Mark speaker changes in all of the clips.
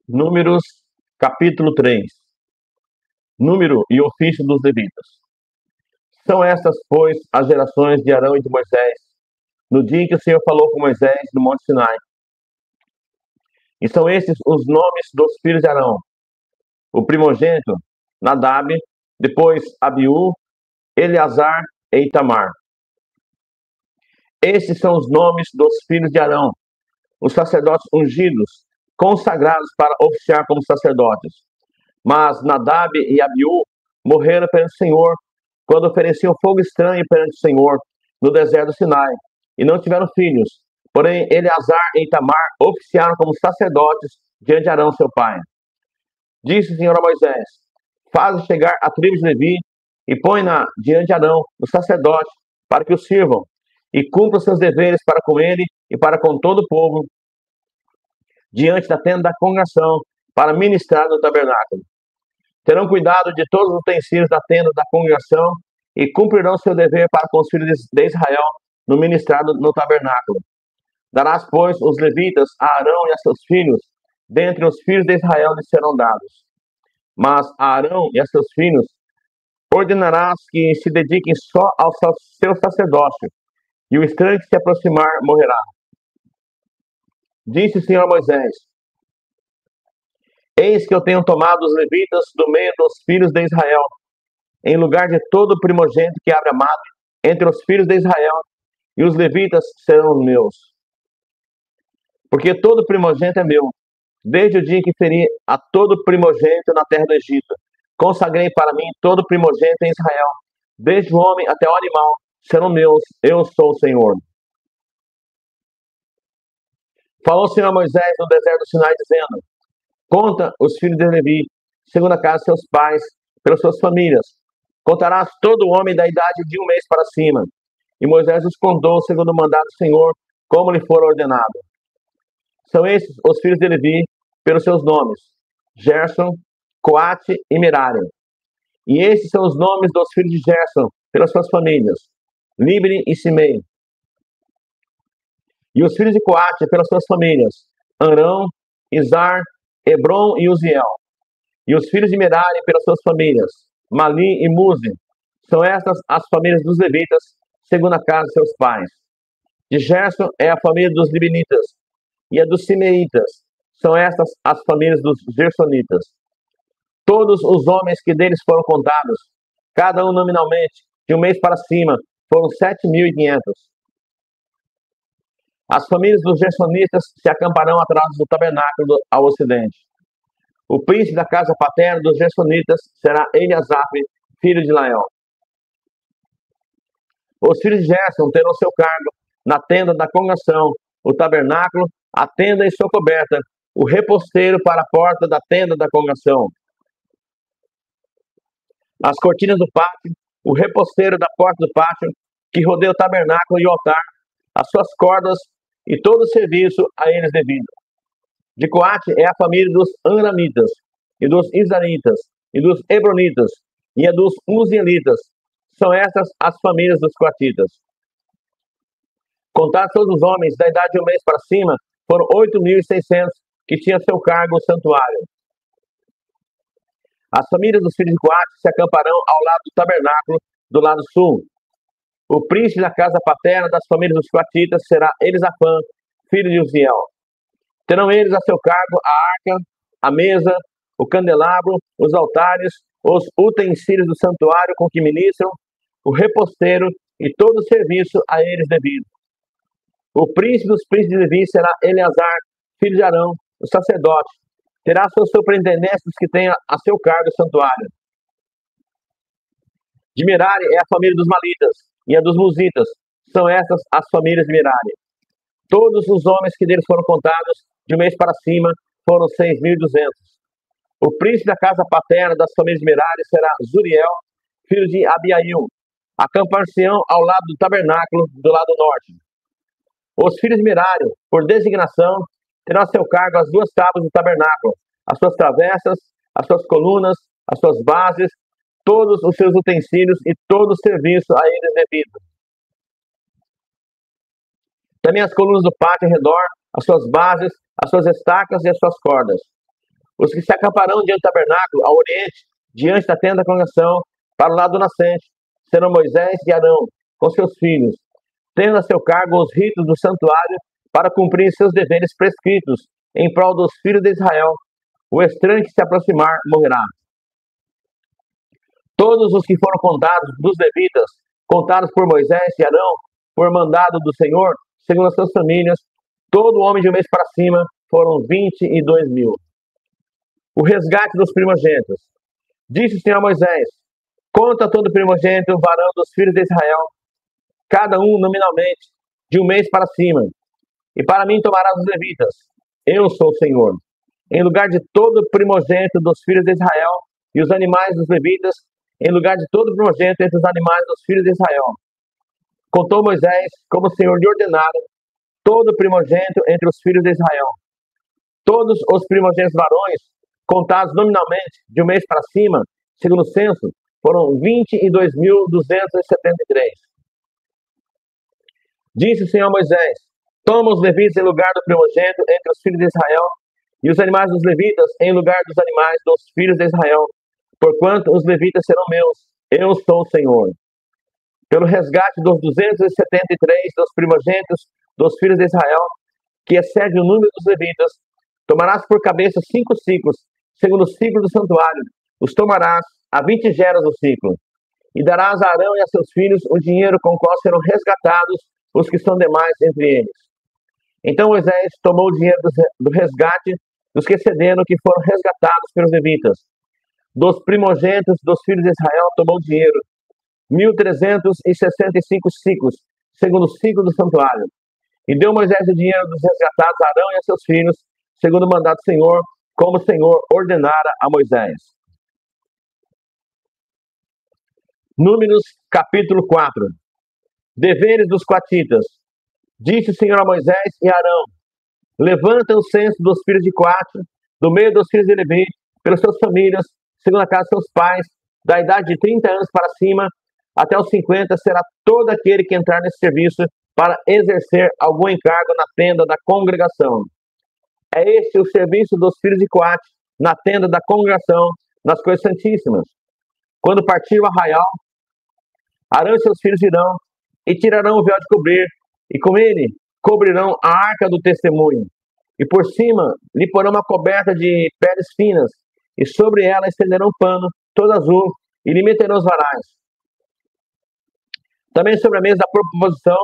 Speaker 1: Números, capítulo 3. Número e ofício dos levitas. São estas, pois, as gerações de Arão e de Moisés, no dia em que o Senhor falou com Moisés no Monte Sinai. E são estes os nomes dos filhos de Arão: o primogênito, Nadab, depois Abiú, Eleazar e Itamar. Estes são os nomes dos filhos de Arão, os sacerdotes ungidos, consagrados para oficiar como sacerdotes. Mas Nadab e Abiú morreram perante o Senhor quando ofereciam fogo estranho perante o Senhor no deserto do Sinai, e não tiveram filhos. Porém, Eleazar e Itamar oficiaram como sacerdotes diante de Arão, seu pai. Disse o Senhor a Moisés: faz chegar a tribo de Levi e põe-na diante de Arão, o sacerdote, para que o sirvam, e cumpra os seus deveres para com ele e para com todo o povo, diante da tenda da congregação, para ministrar no tabernáculo. Terão cuidado de todos os utensílios da tenda da congregação e cumprirão seu dever para com os filhos de Israel no ministrado no tabernáculo. Darás, pois, os levitas a Arão e a seus filhos, dentre os filhos de Israel lhes serão dados. Mas a Arão e a seus filhos ordenarás que se dediquem só ao seu sacerdócio, e o estranho que se aproximar morrerá. Disse o Senhor a Moisés: eis que eu tenho tomado os levitas do meio dos filhos de Israel, em lugar de todo primogênito que abre a madre entre os filhos de Israel, e os levitas serão meus. Porque todo primogênito é meu, desde o dia que feri a todo primogênito na terra do Egito. Consagrei para mim todo primogênito em Israel, desde o homem até o animal, serão meus, eu sou o Senhor. Falou o Senhor a Moisés no deserto do Sinai, dizendo: conta os filhos de Levi, segundo a casa de seus pais, pelas suas famílias. Contarás todo homem da idade de 1 mês para cima. E Moisés os contou segundo o mandado do Senhor, como lhe for ordenado. São esses os filhos de Levi, pelos seus nomes: Gerson, Coate e Merari. E esses são os nomes dos filhos de Gerson, pelas suas famílias: Libni e Simei. E os filhos de Coate, pelas suas famílias: Arão, Izar, Hebron e Uziel. E os filhos de Merari, pelas suas famílias: Mali e Muzi. São estas as famílias dos levitas, segundo a casa de seus pais. De Gerson é a família dos libinitas, e a dos simeitas. São estas as famílias dos gersonitas. Todos os homens que deles foram contados, cada um nominalmente, de 1 mês para cima, foram 7.500. As famílias dos gersonitas se acamparão atrás do tabernáculo ao ocidente. O príncipe da casa paterna dos gersonitas será Eliasaf, filho de Lael. Os filhos de Gerson terão seu cargo na tenda da congregação, o tabernáculo, a tenda e sua coberta, o reposteiro para a porta da tenda da congregação, as cortinas do pátio, o reposteiro da porta do pátio, que rodeia o tabernáculo e o altar, as suas cordas e todo o serviço a eles devido. De Coate é a família dos Anramitas, e dos Izaritas, e dos Hebronitas, e a dos Uzielitas. São estas as famílias dos coatitas. Contados todos os homens da idade de 1 mês para cima, foram 8.600 que tinham seu cargo o santuário. As famílias dos filhos de Coate se acamparão ao lado do tabernáculo, do lado sul. O príncipe da casa paterna das famílias dos coatitas será Elisafã, filho de Uziel. Terão eles a seu cargo a arca, a mesa, o candelabro, os altares, os utensílios do santuário com que ministram, o reposteiro e todo o serviço a eles devido. O príncipe dos príncipes de Levi será Eleazar, filho de Arão, o sacerdote. Terá seus superintendentes que tenha a seu cargo o santuário. De Merari é a família dos Malitas e a dos Muzitas. São estas as famílias de Merari. Todos os homens que deles foram contados, de 1 mês para cima, foram 6.200. O príncipe da casa paterna das famílias de Merari será Zuriel, filho de Abiail. Acampar-se-ão ao lado do tabernáculo, do lado norte. Os filhos de Merari, por designação, terão a seu cargo as 2 tábuas do tabernáculo, as suas travessas, as suas colunas, as suas bases, todos os seus utensílios e todo o serviço a eles devido. Também as colunas do pátio ao redor, as suas bases, as suas estacas e as suas cordas. Os que se acamparão diante do tabernáculo, ao oriente, diante da tenda da congregação, para o lado nascente, serão Moisés e Arão, com seus filhos, tendo a seu cargo os ritos do santuário, para cumprir seus deveres prescritos, em prol dos filhos de Israel. O estranho que se aproximar morrerá. Todos os que foram contados dos levitas, contados por Moisés e Arão, por mandado do Senhor, segundo as suas famílias, todo homem de um mês para cima, foram 22.000. O resgate dos primogênitos. Disse o Senhor a Moisés: conta todo primogênito varão dos filhos de Israel, cada um nominalmente, de um mês para cima. E para mim tomarás os levitas. Eu sou o Senhor. Em lugar de todo primogênito dos filhos de Israel, e os animais dos levitas, em lugar de todo primogênito entre os animais dos filhos de Israel. Contou Moisés, como o Senhor lhe ordenara, todo primogênito entre os filhos de Israel. Todos os primogênitos varões, contados nominalmente, de um mês para cima, segundo o censo, foram 22.273. Disse o Senhor a Moisés: toma os levitas em lugar do primogênito entre os filhos de Israel, e os animais dos levitas em lugar dos animais dos filhos de Israel, porquanto os levitas serão meus. Eu sou o Senhor. Pelo resgate dos 273 dos primogênitos dos filhos de Israel, que excede o número dos levitas, tomarás por cabeça 5 ciclos, segundo o ciclo do santuário. Os tomarás a 20 geras o ciclo. E darás a Arão e a seus filhos o dinheiro com o qual serão resgatados os que são demais entre eles. Então Moisés tomou o dinheiro do resgate dos que excederam, que foram resgatados pelos levitas. Dos primogênitos dos filhos de Israel tomou o dinheiro, 1.365 ciclos, segundo o ciclo do santuário. E deu Moisés o dinheiro dos resgatados a Arão e a seus filhos, segundo o mandado do Senhor, como o Senhor ordenara a Moisés. Números, capítulo 4. Deveres dos coatitas. Disse o Senhor a Moisés e a Arão: levanta o censo dos filhos de Coate, do meio dos filhos de Levi, pelas suas famílias, segundo a casa de seus pais, da idade de 30 anos para cima, até os 50, será todo aquele que entrar nesse serviço para exercer algum encargo na tenda da congregação. É este o serviço dos filhos de Coate, na tenda da congregação, nas coisas santíssimas. Quando partir o arraial, Arão e seus filhos irão, e tirarão o véu de cobrir, e com ele cobrirão a arca do testemunho. E por cima lhe porão uma coberta de peles finas, e sobre ela estenderão um pano todo azul, e lhe meterão os varais. Também sobre a mesa da proposição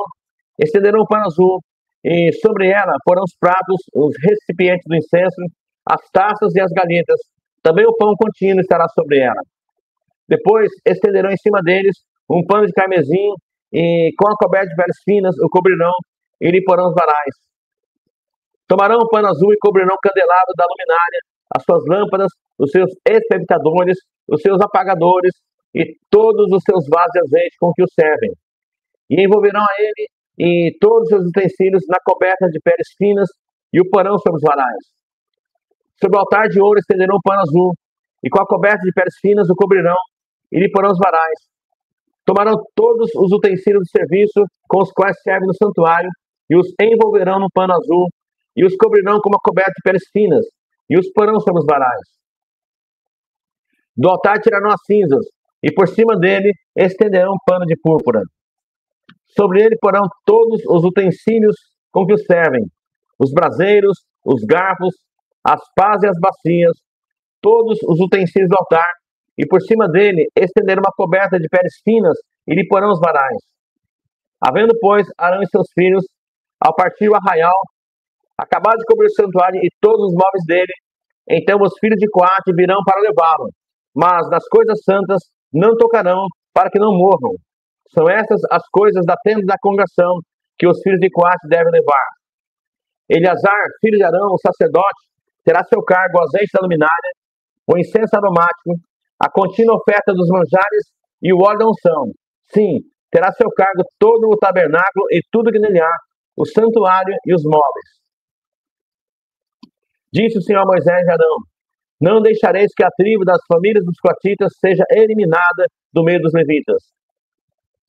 Speaker 1: estenderão um pano azul, e sobre ela porão os pratos, os recipientes do incenso, as taças e as galetas. Também o pão contínuo estará sobre ela. Depois estenderão em cima deles um pano de carmesim, e com a coberta de peles finas o cobrirão, e lhe porão os varais. Tomarão o pano azul e cobrirão o candelabro da luminária, as suas lâmpadas, os seus espectadores, os seus apagadores e todos os seus vasos de azeite com que o servem. E envolverão a ele e todos os seus utensílios na coberta de peles finas e o porão sobre os varais. Sobre o altar de ouro estenderão o pano azul, e com a coberta de peles finas o cobrirão e lhe porão os varais. Tomarão todos os utensílios do serviço com os quais servem no santuário e os envolverão no pano azul e os cobrirão com uma coberta de peles finas e os porão sobre os varais. Do altar tirarão as cinzas e por cima dele estenderão um pano de púrpura. Sobre ele porão todos os utensílios com que os servem, os braseiros, os garfos, as pás e as bacias, todos os utensílios do altar, e por cima dele estenderão uma coberta de peles finas e lhe porão os varais. Havendo, pois, Arão e seus filhos, ao partir o arraial, acabado de cobrir o santuário e todos os móveis dele, então os filhos de Coate virão para levá-lo, mas nas coisas santas não tocarão, para que não morram. São essas as coisas da tenda da congregação que os filhos de Coate devem levar. Eleazar, filho de Arão, o sacerdote, terá seu cargo o azeite da luminária, o incenso aromático, a contínua oferta dos manjares e o óleo da unção. Sim, terá seu cargo todo o tabernáculo e tudo que nele há, o santuário e os móveis. Disse o Senhor a Moisés e Arão: não deixareis que a tribo das famílias dos coatitas seja eliminada do meio dos levitas.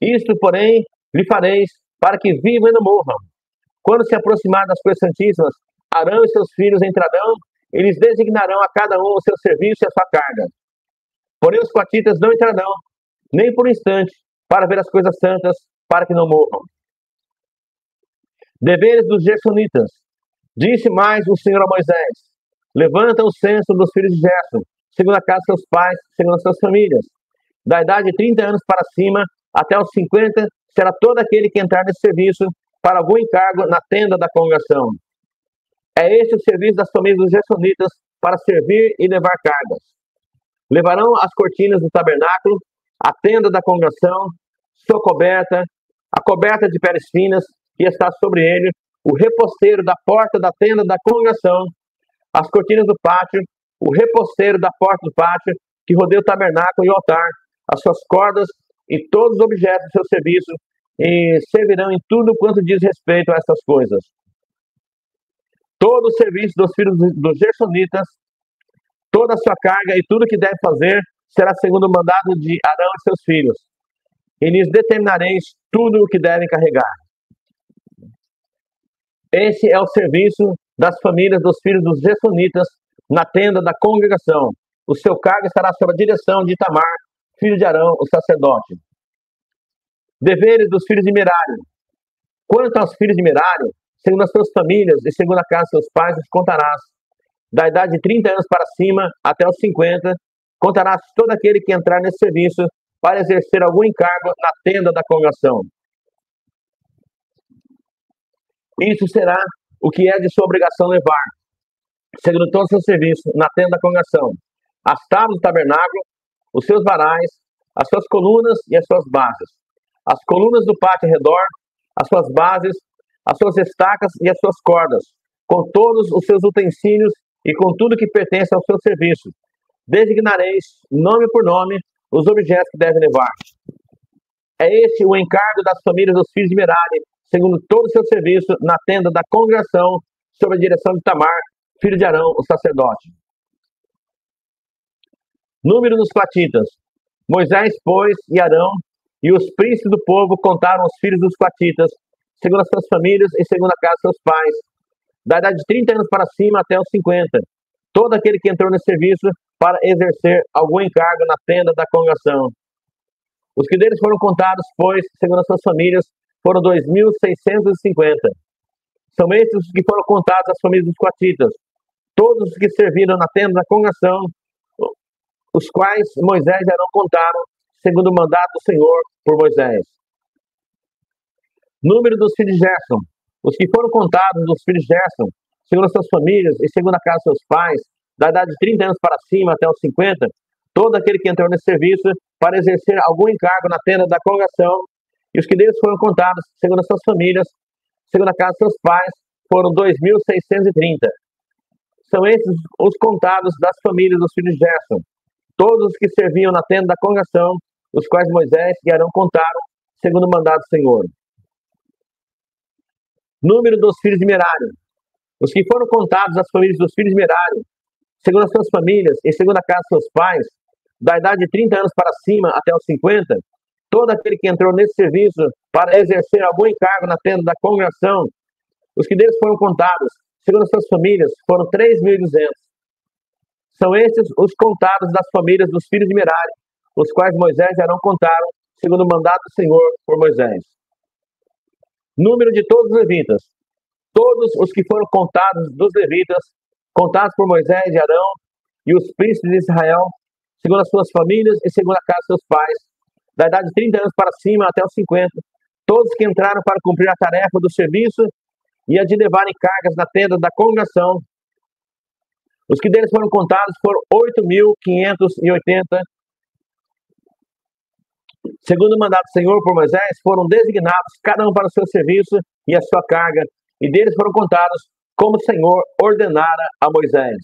Speaker 1: Isto, porém, lhe fareis para que vivam e não morram. Quando se aproximar das coisas santíssimas, Arão e seus filhos entrarão Eles designarão a cada um o seu serviço e a sua carga. Porém, os coatitas não entrarão, nem por um instante, para ver as coisas santas, para que não morram. Deveres dos Gersonitas. Disse mais o Senhor a Moisés: levanta o censo dos filhos de Gerson, segundo a casa de seus pais, segundo as suas famílias. Da idade de 30 anos para cima, até os 50, será todo aquele que entrar nesse serviço para algum encargo na tenda da congregação. É este o serviço das famílias dos Gersonitas para servir e levar cargas. Levarão as cortinas do tabernáculo, a tenda da congregação, sua coberta, a coberta de peles finas que está sobre ele, o reposteiro da porta da tenda da congregação, as cortinas do pátio, o reposteiro da porta do pátio que rodeia o tabernáculo e o altar, as suas cordas e todos os objetos do seu serviço, e servirão em tudo quanto diz respeito a essas coisas. Todo o serviço dos filhos dos Gersonitas, toda a sua carga e tudo que deve fazer será segundo o mandado de Arão e seus filhos. E lhes determinareis tudo o que devem carregar. Esse é o serviço das famílias dos filhos dos Gersonitas na tenda da congregação. O seu cargo estará sob a direção de Itamar, filho de Arão, o sacerdote. Deveres dos filhos de Merário. Quanto aos filhos de Merário, segundo as suas famílias e segundo a casa de seus pais, os contarás. Da idade de 30 anos para cima até os 50, contarás todo aquele que entrar nesse serviço para exercer algum encargo na tenda da congregação. Isso será o que é de sua obrigação levar, segundo todo o seu serviço, na tenda da congregação: as tábuas do tabernáculo, os seus varais, as suas colunas e as suas bases, as colunas do pátio ao redor, as suas bases, as suas estacas e as suas cordas, com todos os seus utensílios e com tudo que pertence ao seu serviço. Designareis, nome por nome, os objetos que devem levar. É este o encargo das famílias dos filhos de Merari, segundo todo o seu serviço, na tenda da congregação, sob a direção de Tamar, filho de Arão, o sacerdote. Número dos coatitas. Moisés, pois, e Arão, e os príncipes do povo contaram os filhos dos coatitas, segundo as suas famílias e segundo a casa de seus pais, da idade de 30 anos para cima até os 50, todo aquele que entrou nesse serviço para exercer algum encargo na tenda da congregação. Os que deles foram contados, pois, segundo as suas famílias, foram 2.650. São esses os que foram contados as famílias dos coatitas, todos os que serviram na tenda da congregação, os quais Moisés e Arão contaram, segundo o mandato do Senhor por Moisés. Número dos filhos de Gerson. Os que foram contados dos filhos de Gerson, segundo as suas famílias e segundo a casa de seus pais, da idade de 30 anos para cima até os 50, todo aquele que entrou nesse serviço para exercer algum encargo na tenda da congregação, e os que deles foram contados, segundo as suas famílias, segundo a casa de seus pais, foram 2.630. São esses os contados das famílias dos filhos de Gerson, todos os que serviam na tenda da congregação, os quais Moisés e Arão contaram, segundo o mandado do Senhor. Número dos filhos de Merário. Os que foram contados as famílias dos filhos de Merário, segundo as suas famílias e segundo a casa de seus pais, da idade de 30 anos para cima até os 50, todo aquele que entrou nesse serviço para exercer algum encargo na tenda da congregação, os que deles foram contados, segundo as suas famílias, foram 3.200. São estes os contados das famílias dos filhos de Merari, os quais Moisés e Arão contaram, segundo o mandato do Senhor por Moisés. Número de todos os levitas. Todos os que foram contados dos levitas, contados por Moisés e Arão, e os príncipes de Israel, segundo as suas famílias e segundo a casa de seus pais, da idade de 30 anos para cima até os 50, todos que entraram para cumprir a tarefa do serviço e a de levarem cargas na tenda da congregação. Os que deles foram contados foram 8.580. Segundo o mandato do Senhor por Moisés, foram designados cada um para o seu serviço e a sua carga, e deles foram contados como o Senhor ordenara a Moisés.